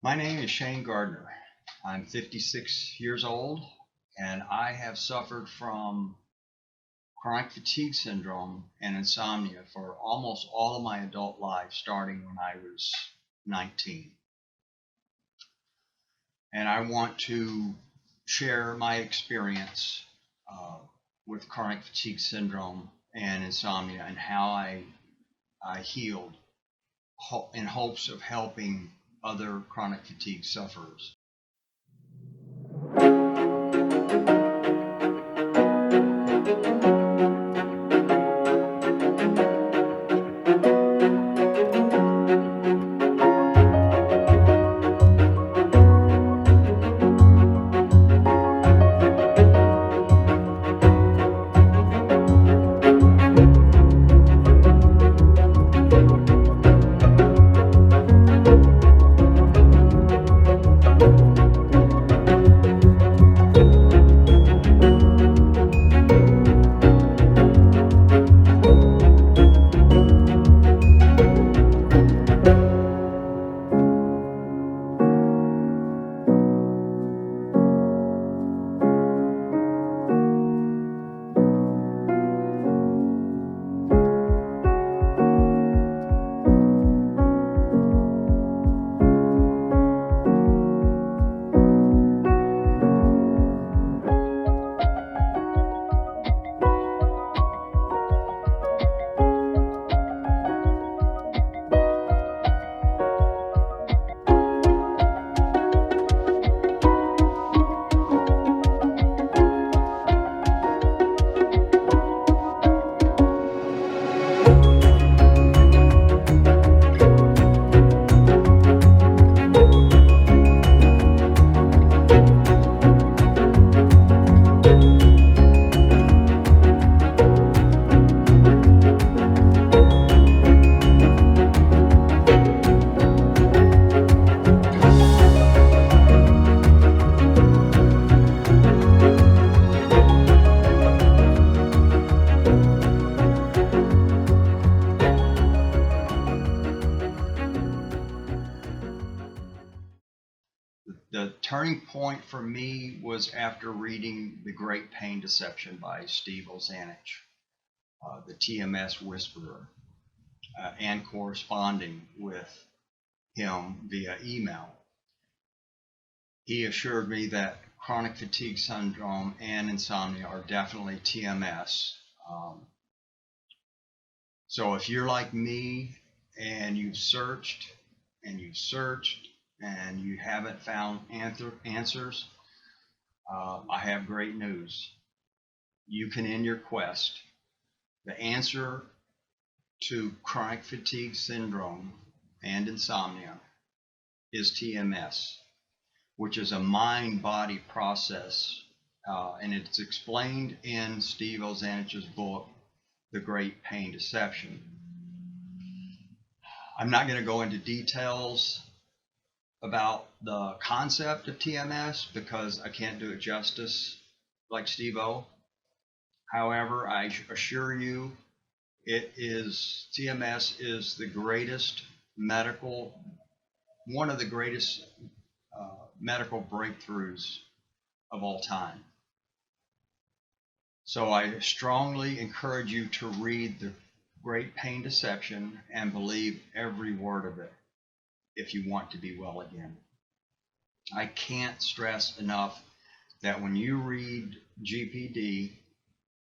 My name is Shayne Gardner. I'm 56 years old, and I have suffered from chronic fatigue syndrome and insomnia for almost all of my adult life, starting when I was 19. And I want to share my experience with chronic fatigue syndrome and insomnia and how I healed in hopes of helping other chronic fatigue sufferers. The turning point for me was after reading The Great Pain Deception by Steve Ozanich, the TMS whisperer, and corresponding with him via email. He assured me that chronic fatigue syndrome and insomnia are definitely TMS. So if you're like me and you've searched and you've searched and you haven't found answers, I have great news. You can end your quest. The answer to chronic fatigue syndrome and insomnia is TMS, which is a mind-body process, and it's explained in Steve Ozanich's book, The Great Pain Deception. I'm not going to go into details about the concept of TMS because I can't do it justice like Steve O. However, I assure you TMS is the greatest one of the greatest medical breakthroughs of all time. So I strongly encourage you to read The Great Pain Deception and believe every word of it if you want to be well again. I can't stress enough that when you read GPD,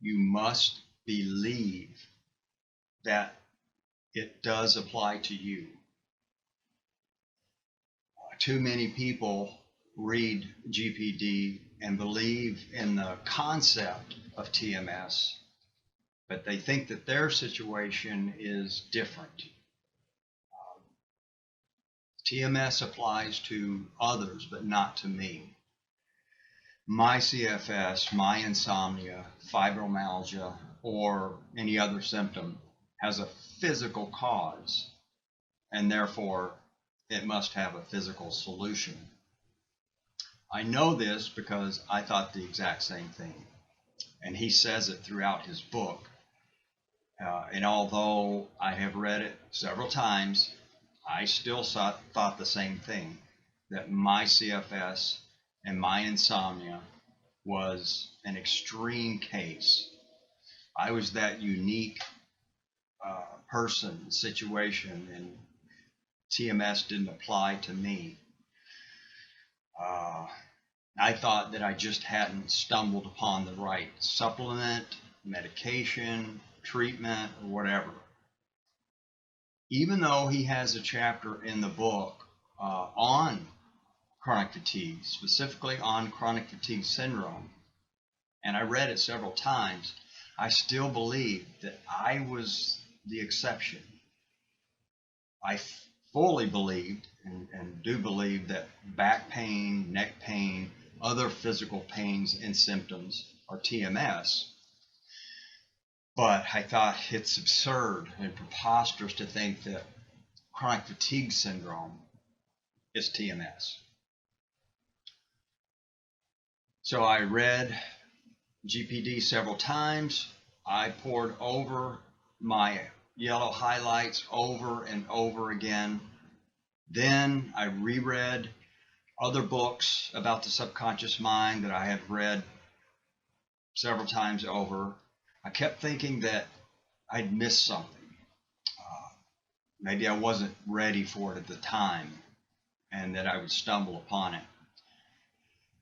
you must believe that it does apply to you. Too many people read GPD and believe in the concept of TMS, but they think that their situation is different. TMS applies to others, but not to me. My CFS, my insomnia, fibromyalgia, or any other symptom has a physical cause, and therefore it must have a physical solution. I know this because I thought the exact same thing, and he says it throughout his book. And although I have read it several times, I still thought the same thing, that my CFS and my insomnia was an extreme case. I was that unique person, situation, and TMS didn't apply to me. I thought that I just hadn't stumbled upon the right supplement, medication, treatment, or whatever. Even though he has a chapter in the book on chronic fatigue, specifically on chronic fatigue syndrome, and I read it several times, I still believe that I was the exception. I fully believed and do believe that back pain, neck pain, other physical pains and symptoms are TMS. But I thought it's absurd and preposterous to think that chronic fatigue syndrome is TMS. So I read GPD several times. I pored over my yellow highlights over and over again. Then I reread other books about the subconscious mind that I had read several times over. I kept thinking that I'd missed something. Maybe I wasn't ready for it at the time and that I would stumble upon it.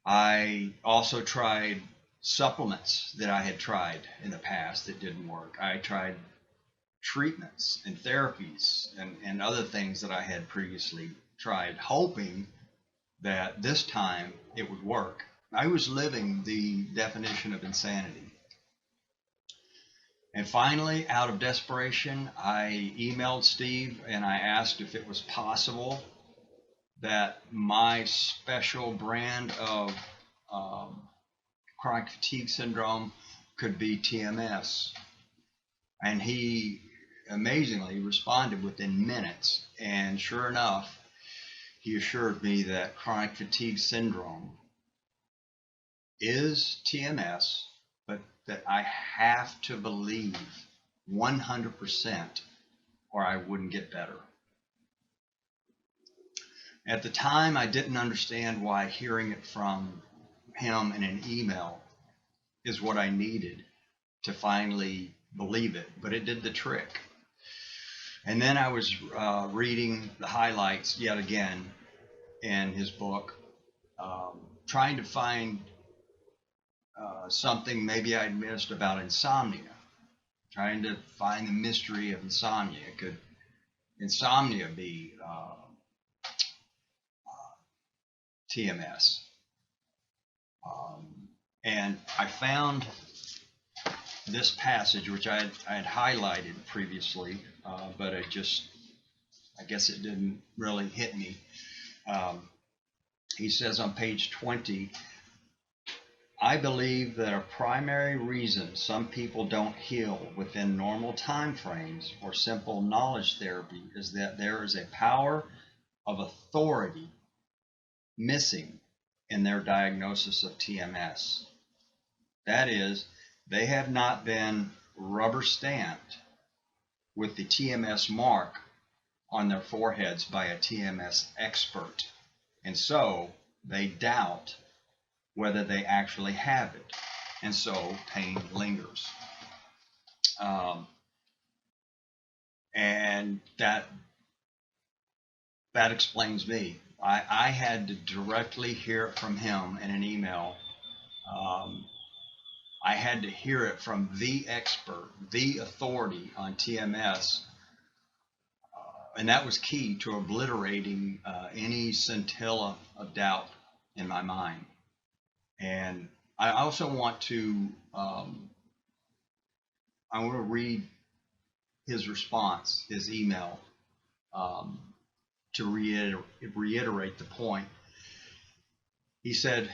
I also tried supplements that I had tried in the past that didn't work. I tried treatments and therapies and other things that I had previously tried, hoping that this time it would work. I was living the definition of insanity. And finally, out of desperation, I emailed Steve and I asked if it was possible that my special brand of chronic fatigue syndrome could be TMS. And he amazingly responded within minutes. And sure enough, he assured me that chronic fatigue syndrome is TMS, but that I have to believe 100% or I wouldn't get better. At the time, I didn't understand why hearing it from him in an email is what I needed to finally believe it, but it did the trick. And then I was reading the highlights yet again in his book, trying to find something maybe I'd missed about insomnia, trying to find the mystery of insomnia. Could insomnia be TMS? And I found this passage, which I had highlighted previously, but I guess it didn't really hit me. He says on page 20, I believe that a primary reason some people don't heal within normal time frames or simple knowledge therapy is that there is a power of authority missing in their diagnosis of TMS. That is, they have not been rubber stamped with the TMS mark on their foreheads by a TMS expert. And so they doubt whether they actually have it. And so pain lingers. And that explains me. I had to directly hear it from him in an email. I had to hear it from the expert, the authority on TMS. And that was key to obliterating any scintilla of doubt in my mind. And I also want to read his response, his email, to reiterate the point. He said,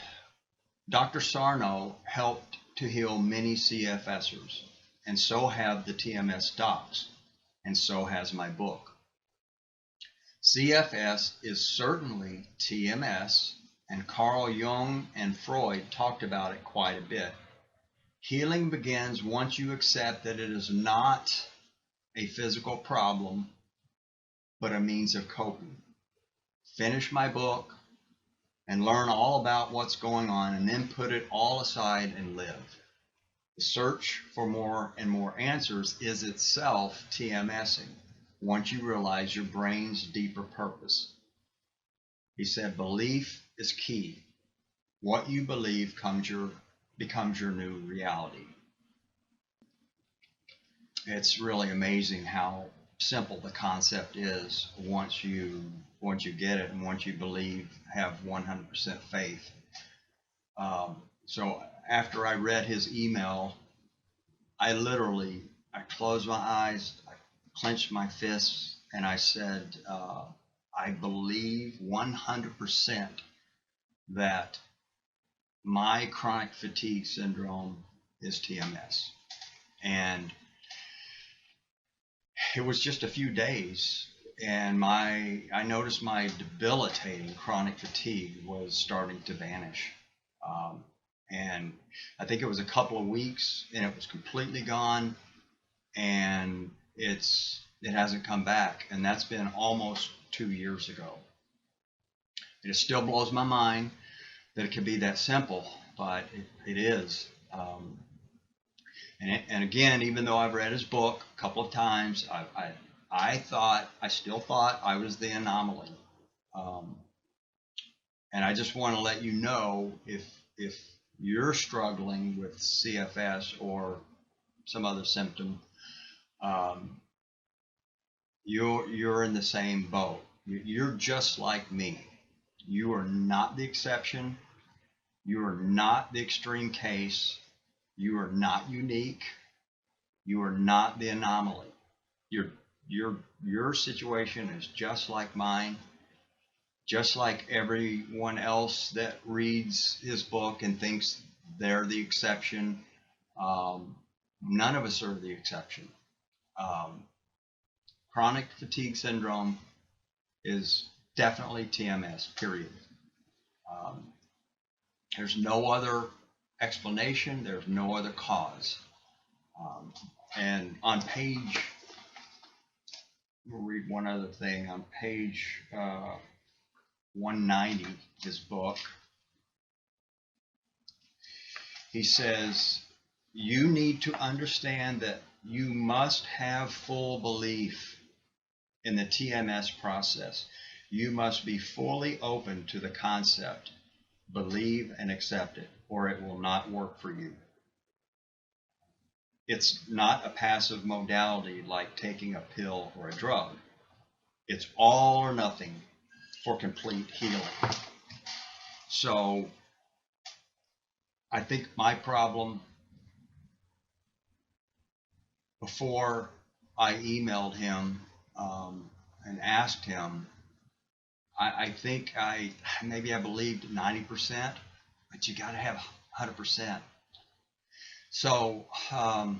Dr. Sarno helped to heal many CFSers, and so have the TMS docs, and so has my book. CFS is certainly TMS, and Carl Jung and Freud talked about it quite a bit. Healing begins once you accept that it is not a physical problem, but a means of coping. Finish my book, and learn all about what's going on, and then put it all aside and live. The search for more and more answers is itself TMSing, once you realize your brain's deeper purpose. He said, belief is key. What you believe becomes your new reality. It's really amazing how simple the concept is once you get it, and once you believe, have 100% faith. So after I read his email, I closed my eyes, I clenched my fists, and I said, I believe 100% that my chronic fatigue syndrome is TMS. And it was just a few days, and I noticed my debilitating chronic fatigue was starting to vanish. And I think it was a couple of weeks, and it was completely gone, and it hasn't come back, and that's been almost 2 years ago. It still blows my mind that it could be that simple, but it is. And again, even though I've read his book a couple of times, I still thought I was the anomaly. And I just want to let you know, if you're struggling with CFS or some other symptom, you're in the same boat. You're just like me. You are not the exception. You are not the extreme case. You are not unique. You are not the anomaly. Your situation is just like mine, just like everyone else that reads his book and thinks they're the exception. None of us are the exception. Chronic fatigue syndrome is definitely TMS, period. There's no other explanation. There's no other cause. And on page, we'll read one other thing. On page 190, his book, he says, you need to understand that you must have full belief in the TMS process. You must be fully open to the concept, believe and accept it, or it will not work for you. It's not a passive modality like taking a pill or a drug. It's all or nothing for complete healing. So I think my problem, before I emailed him and asked him, I think maybe I believed 90%, but you got to have 100%. So I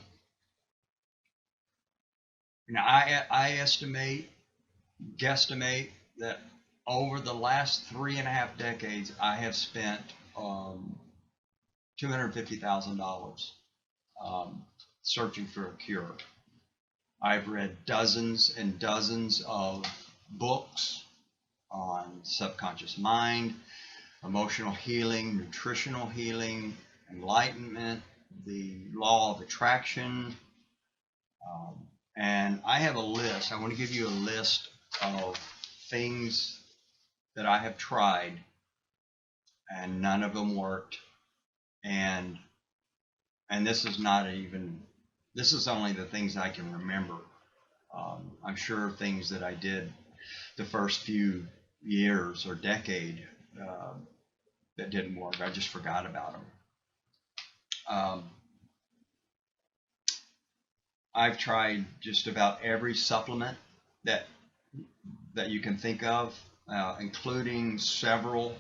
guesstimate that over the last 3.5 decades, I have spent $250,000 searching for a cure. I've read dozens and dozens of books on subconscious mind, emotional healing, nutritional healing, enlightenment, the law of attraction. And I have a list. I want to give you a list of things that I have tried, and none of them worked. And this is this is only the things I can remember. I'm sure things that I did the first few years or decade that didn't work. I just forgot about them. I've tried just about every supplement that you can think of, including several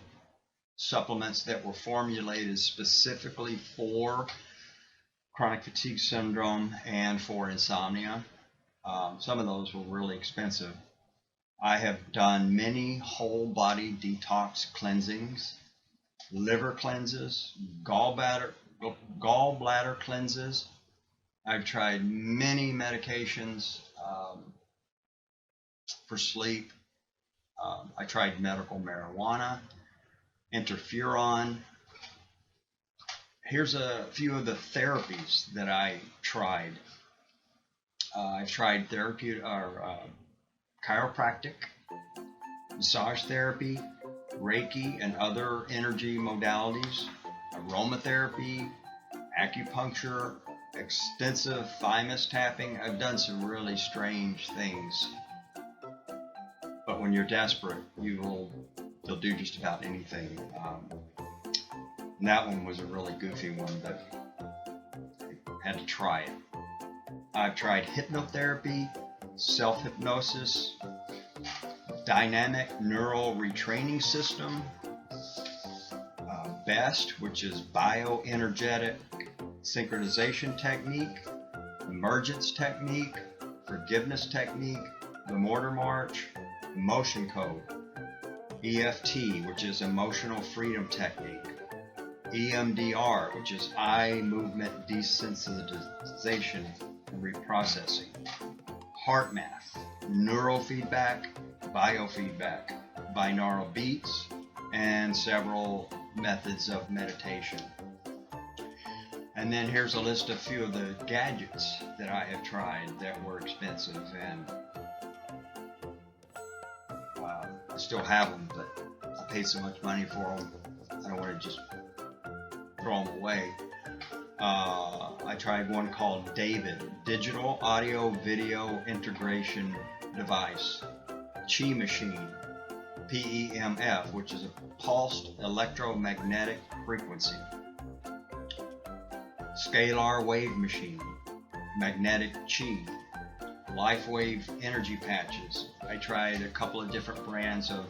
supplements that were formulated specifically for chronic fatigue syndrome and for insomnia. Some of those were really expensive. I have done many whole body detox cleansings, liver cleanses, gallbladder cleanses. I've tried many medications for sleep. I tried medical marijuana. interferon. Here's a few of the therapies that I tried. I've tried therapeutic or chiropractic, massage therapy, Reiki and other energy modalities, aromatherapy, acupuncture, extensive thymus tapping. I've done some really strange things. But when you're desperate, you'll do just about anything. And that one was a really goofy one, but I had to try it. I've tried hypnotherapy, self-hypnosis, dynamic neural retraining system, BEST, which is bioenergetic synchronization technique, emergence technique, forgiveness technique, the mortar march, emotion code, EFT, which is emotional freedom technique, EMDR, which is eye movement desensitization and reprocessing, heart math, neurofeedback, biofeedback, binaural beats, and several methods of meditation. And then here's a list of a few of the gadgets that I have tried that were expensive, and I still have them, but I paid so much money for them, I don't want to just throw them away. I tried one called David, Digital Audio Video Integration Device, Chi Machine, PEMF, which is a pulsed electromagnetic frequency, Scalar Wave Machine, Magnetic Chi, LifeWave Energy Patches. I tried a couple of different brands of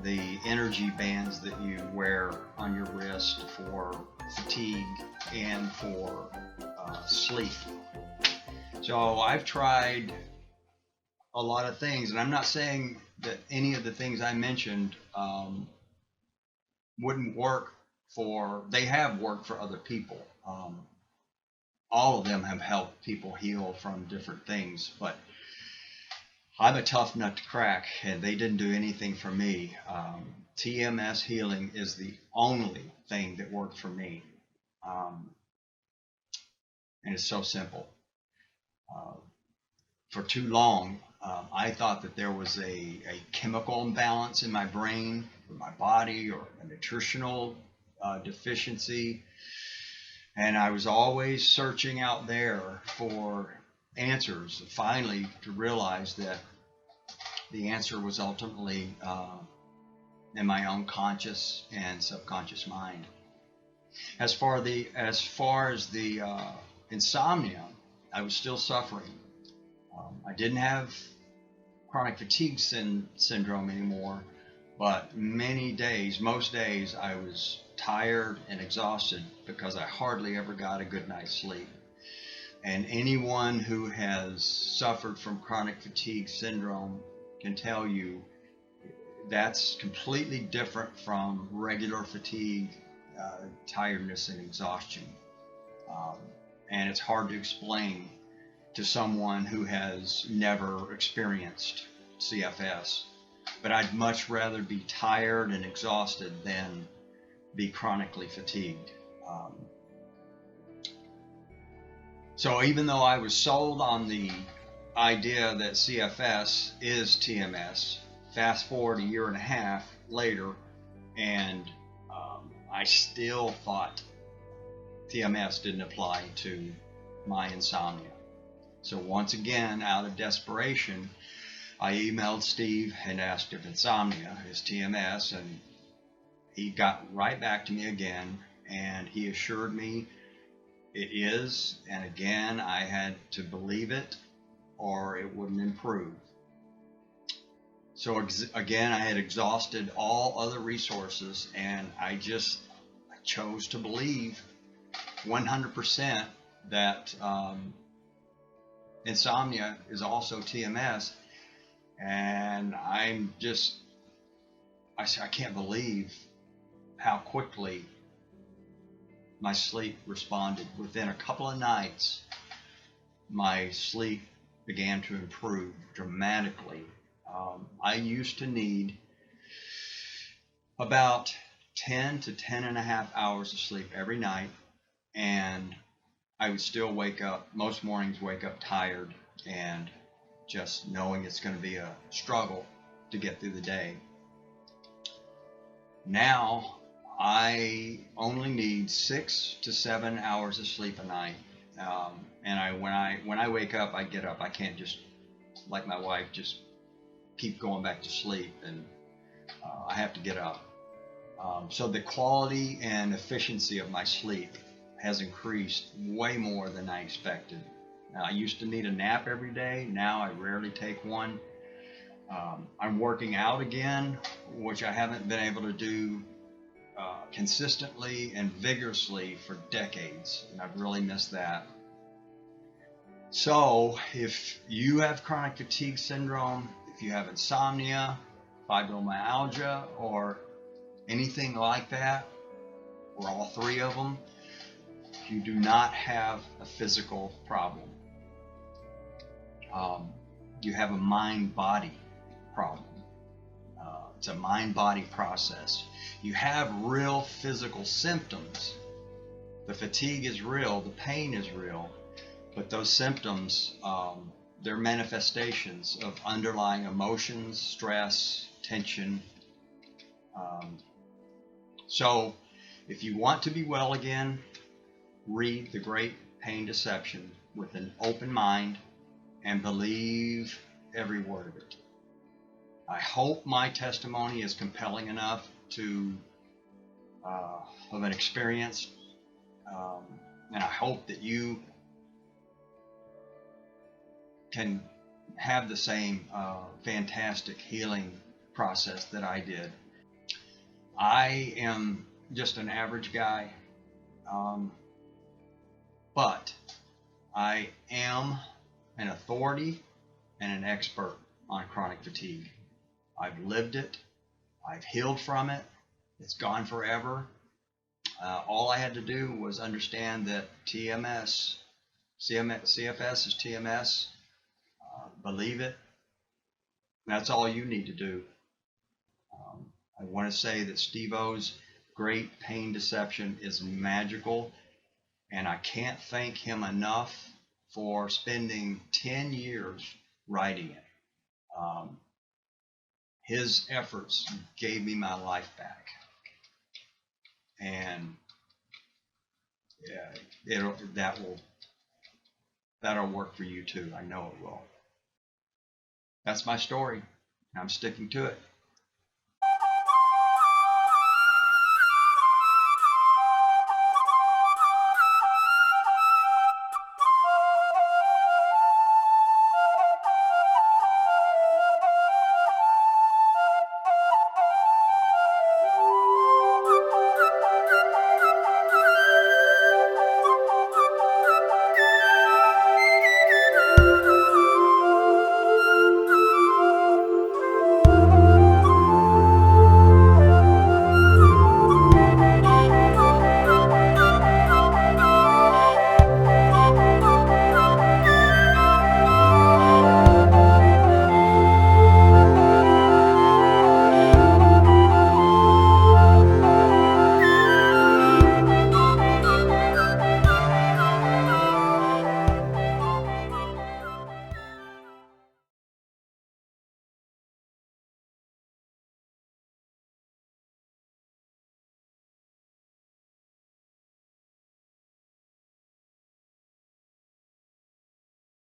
the energy bands that you wear on your wrist for fatigue and for sleep. So I've tried a lot of things, and I'm not saying that any of the things I mentioned wouldn't work for, they have worked for other people. All of them have helped people heal from different things, but I'm a tough nut to crack, and they didn't do anything for me. TMS healing is the only thing that worked for me. And it's so simple. For too long, I thought that there was a chemical imbalance in my brain, or my body, or a nutritional deficiency. And I was always searching out there for answers, finally to realize that the answer was ultimately in my own conscious and subconscious mind. As far as the insomnia, I was still suffering. I didn't have chronic fatigue syndrome anymore, but most days I was tired and exhausted because I hardly ever got a good night's sleep. And anyone who has suffered from chronic fatigue syndrome can tell you that's completely different from regular fatigue, tiredness, and exhaustion. And it's hard to explain to someone who has never experienced CFS. But I'd much rather be tired and exhausted than be chronically fatigued. So even though I was sold on the idea that CFS is TMS, fast forward a year and a half later, and I still thought TMS didn't apply to my insomnia. So once again, out of desperation, I emailed Steve and asked if insomnia is TMS, and he got right back to me again, and he assured me it is, and again, I had to believe it or it wouldn't improve. So again, I had exhausted all other resources, and I chose to believe 100% that insomnia is also TMS, and I can't believe how quickly my sleep responded. Within a couple of nights, my sleep began to improve dramatically. I used to need about 10 to 10 and a half hours of sleep every night, and I would still wake up, most mornings wake up tired and just knowing it's going to be a struggle to get through the day. Now I only need 6 to 7 hours of sleep a night, and when I wake up, I get up. I can't just, like my wife, just keep going back to sleep, and I have to get up. So the quality and efficiency of my sleep has increased way more than I expected. I used to need a nap every day. Now I rarely take one. I'm working out again, which I haven't been able to do consistently and vigorously for decades, and I've really missed that. So if you have chronic fatigue syndrome, if you have insomnia, fibromyalgia, or anything like that, or all three of them, you do not have a physical problem. You have a mind-body problem. It's a mind-body process. You have real physical symptoms. The fatigue is real, the pain is real, but those symptoms, they're manifestations of underlying emotions, stress, tension. So if you want to be well again, read The Great Pain Deception with an open mind and believe every word of it. I hope my testimony is compelling enough to of an experience, and I hope that you can have the same fantastic healing process that I did. I am just an average guy, but I am an authority and an expert on chronic fatigue. I've lived it. I've healed from it. It's gone forever. All I had to do was understand that TMS, CFS is TMS. Believe it. That's all you need to do. I want to say that Steve-O's Great Pain Deception is magical, and I can't thank him enough for spending 10 years writing it. His efforts gave me my life back, and yeah, that'll work for you too. I know it will. That's my story. I'm sticking to it.